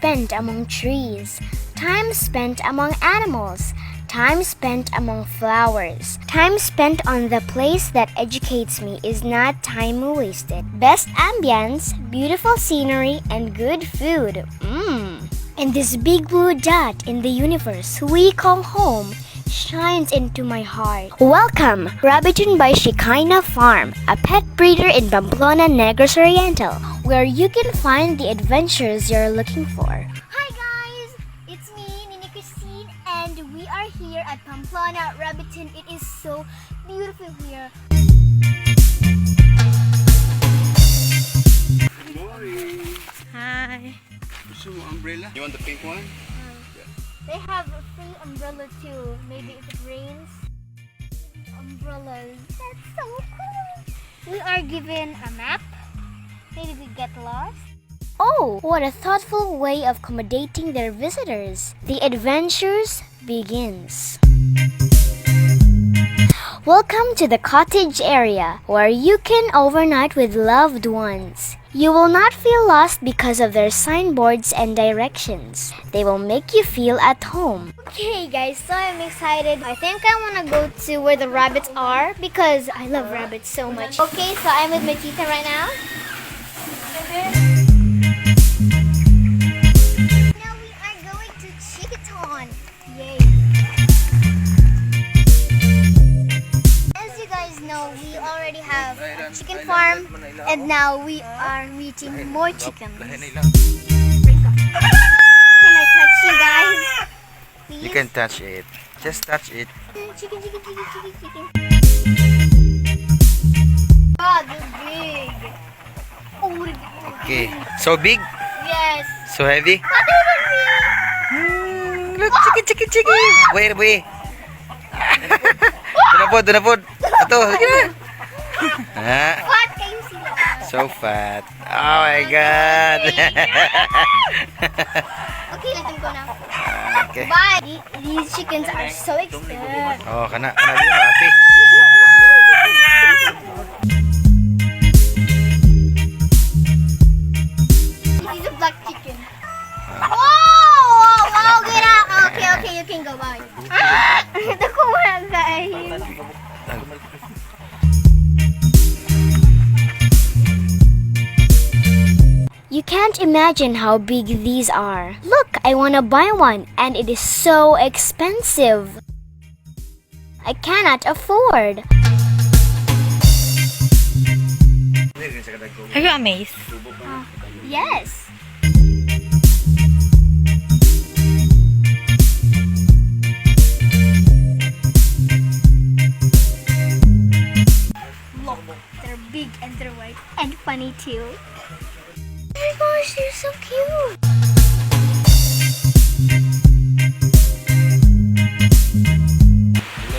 spent among trees, time spent among animals, time spent among flowers. Time spent on the place that educates me is not time wasted. Best ambience, beautiful scenery, and good food. And this big blue dot in the universe we call home shines into my heart. Welcome, Rabitton by Shekaina Farm, a pet breeder in Pamplona, Negros, Oriental, where you can find the adventures you're looking for. Hi guys, it's me, Ninintot, and we are here at Pamplona, Rabitton. It is so beautiful here. Good morning. Hi. Gusto mo umbrella? You want the pink one? They have a free umbrella too. Maybe if it rains. Umbrellas. That's so cool. We are given a map. Maybe we get lost. Oh, what a thoughtful way of accommodating their visitors. The adventures begins. Welcome to the cottage area, where you can overnight with loved ones. You will not feel lost because of their signboards and directions. They will make you feel at home. Okay guys, so I'm excited. I think I want to go to where the rabbits are because I love rabbits so much. Okay, so I'm with my tita right now. Now we are going to Rabitton. Yay! As you guys know, we already have a chicken farm and now we are meeting more chickens. Can I touch you guys? Please? You can touch it. Just touch it. Chicken. God, they're big. Oh, they're big. Okay. So big? Yes. So heavy? Look, chicken. Wait. Dunapod. Ito, sige na. Fat kayo sila. So fat. Oh my God. Okay, let them go now. Okay. Bye. These chickens are so expensive. Oh, kana din happy. He's a black chicken. Wow, get out. Okay, you can go. Bye. Ito kuha guys. You can't imagine how big these are. Look, I want to buy one and it is so expensive. I cannot afford. Are you amazed? Yes. Look, they're big and they're white and funny too. Oh my gosh, they're so cute.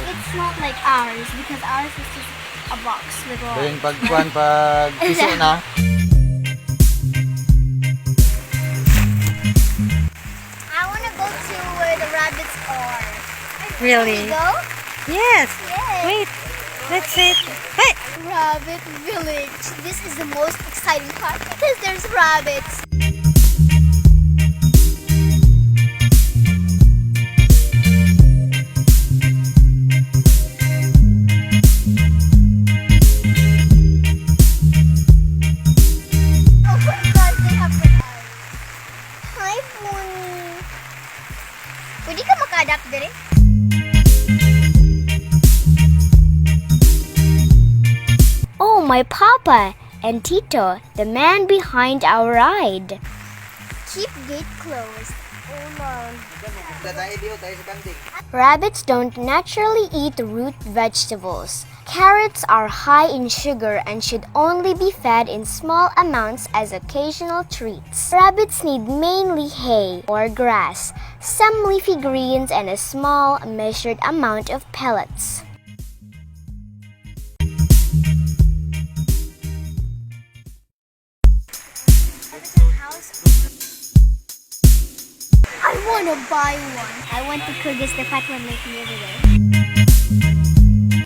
It's not like ours because ours is just a box with all. Then pag piso na. I want to go to where the rabbits are. Really? Can we go? Yes. Yes. Wait. Let's sit. Hey. Rabbit Village. This is the most exciting part because there's rabbits. Oh my God, they have red eyes. Hi, Pony. Pwede ka maka-adapt dire? Oh, my papa and Tito, the man behind our ride. Keep gate closed. Oh, Mom. Rabbits don't naturally eat root vegetables. Carrots are high in sugar and should only be fed in small amounts as occasional treats. Rabbits need mainly hay or grass, some leafy greens, and a small measured amount of pellets. I want to buy one. I want to Kyrgyz the fat one like the other day.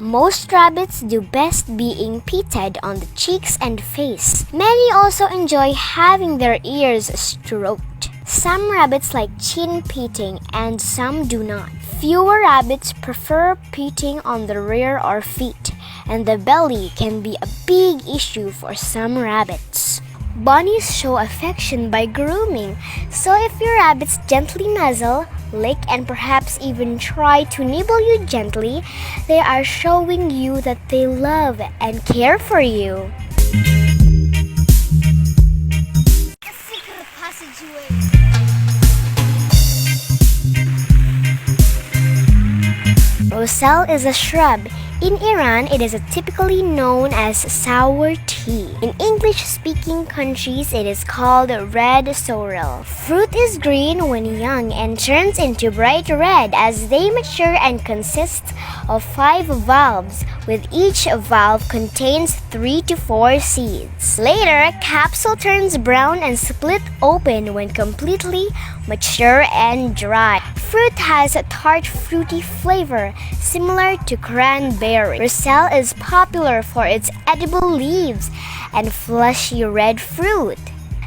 Most rabbits do best being petted on the cheeks and face. Many also enjoy having their ears stroked. Some rabbits like chin pitting and some do not. Fewer rabbits prefer pitting on the rear or feet, and the belly can be a big issue for some rabbits. Bunnies show affection by grooming, so if your rabbits gently nuzzle, lick, and perhaps even try to nibble you gently, they are showing you that they love and care for you. A secret passageway. Roselle is a shrub. In Iran, it is typically known as sour tea. In English-speaking countries, it is called red sorrel. Fruit is green when young and turns into bright red as they mature and consists of 5 valves, with each valve contains 3 to 4 seeds. Later, capsule turns brown and split open when completely mature and dry. Fruit has a tart fruity flavor similar to cranberry. Roselle is popular for its edible leaves and fleshy red fruit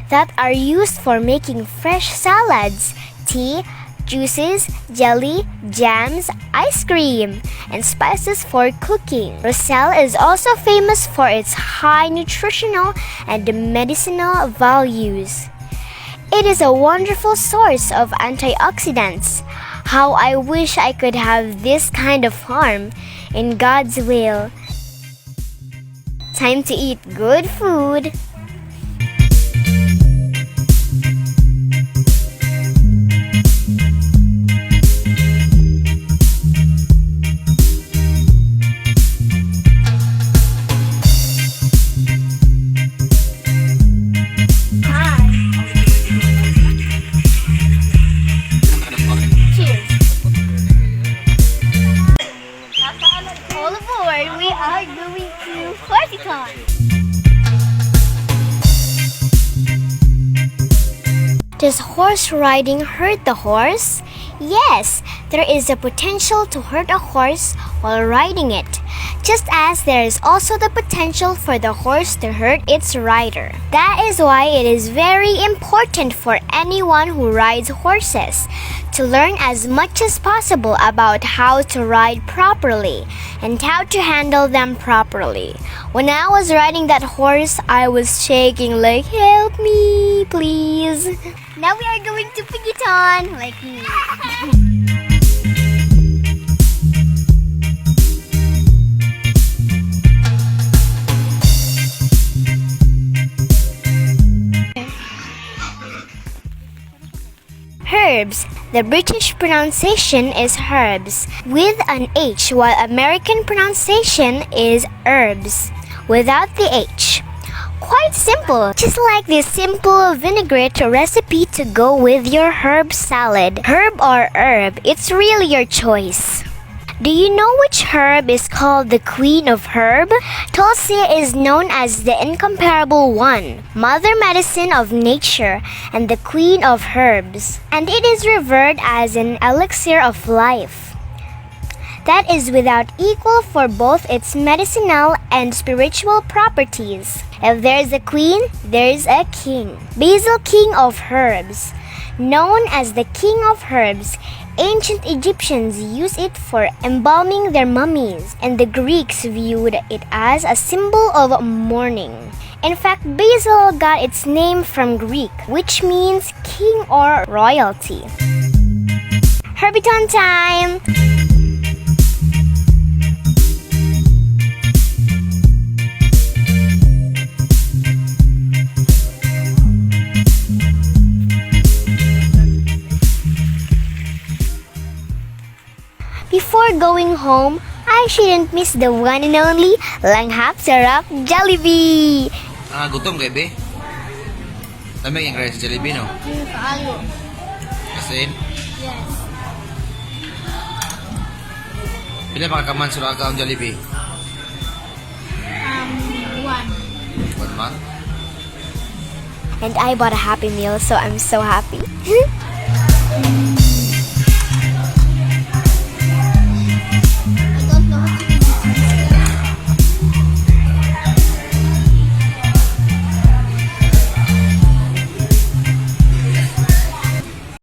that are used for making fresh salads, tea, juices, jelly, jams, ice cream, and spices for cooking. Roselle is also famous for its high nutritional and medicinal values. It is a wonderful source of antioxidants. How I wish I could have this kind of farm. In God's will. Time to eat good food. All aboard, we are going to Rabitton. Does horse riding hurt the horse? Yes, there is a potential to hurt a horse while riding it, just as there is also the potential for the horse to hurt its rider. That is why it is very important for anyone who rides horses to learn as much as possible about how to ride properly and how to handle them properly. When I was riding that horse, I was shaking like, help me, please. Now we are going to Rabitton, like me. Herbs. The British pronunciation is herbs with an H, while American pronunciation is herbs without the H. Quite simple, just like this simple vinaigrette recipe to go with your herb salad. Herb or herb, it's really your choice. Do you know which herb is called the Queen of Herb? Tulsi is known as the incomparable one, Mother Medicine of Nature, and the Queen of Herbs. And it is revered as an elixir of life that is without equal for both its medicinal and spiritual properties. If there's a queen, there's a king. Basil, king of herbs. Known as the king of herbs, ancient Egyptians used it for embalming their mummies, and the Greeks viewed it as a symbol of mourning. In fact, basil got its name from Greek, which means king or royalty. Rabitton time! Before going home, I shouldn't miss the one and only langhap sarap Jollibee. Gutom kayo, be? Lamig yung rice Jollibee, no? Kaayo. Kasi? Yes. Pila makakaman sila ka ang Jollibee? 1. 1 month? And I bought a Happy Meal, so I'm so happy.